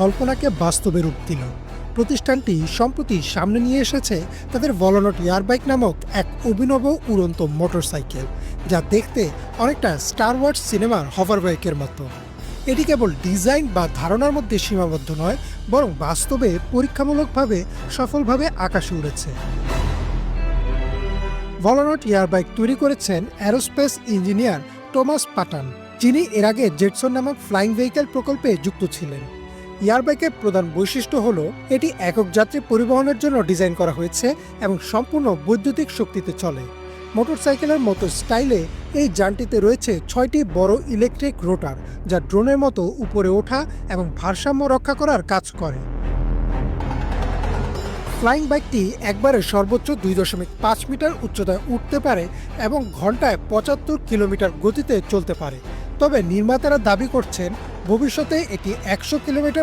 কল্পনাকে বাস্তবে রূপ দিল। প্রতিষ্ঠানটি সম্প্রতি সামনে নিয়ে এসেছে তাদের ভলোনট এয়ারবাইক নামক এক অভিনব উড়ন্ত মোটরসাইকেল, যা দেখতে অনেকটা স্টার ওয়ার্স সিনেমার হভারবাইকের মতো। এটি কেবল ডিজাইন বা ধারণার মধ্যে সীমাবদ্ধ নয়, বরং বাস্তবে পরীক্ষামূলকভাবে সফলভাবে আকাশে উড়েছে। ভলোনট এয়ারবাইক তৈরি করেছেন অ্যারোস্পেস ইঞ্জিনিয়ার টমাস পাটান, যিনি এর আগে জেটসন নামক ফ্লাইং ভেহিকেল প্রকল্পে যুক্ত ছিলেন। এয়ারবাইকের প্রধান বৈশিষ্ট্য হল এটি একক যাত্রী পরিবহনের জন্য ডিজাইন করা হয়েছে এবং সম্পূর্ণ বৈদ্যুতিক শক্তিতে চলে। মোটরসাইকেলের মতো স্টাইলে এই যানটিতে রয়েছে 6টি বড় ইলেকট্রিক রোটার, যা ড্রোনের মতো উপরে ওঠা এবং ভারসাম্য রক্ষা করার কাজ করে। ফ্লাইং বাইকটি একবারে সর্বোচ্চ 2.5 মিটার উচ্চতায় উঠতে পারে এবং ঘন্টায় 75 কিলোমিটার গতিতে চলতে পারে। তবে নির্মাতারা দাবি করছেন ভবিষ্যতে এটি 100 কিলোমিটার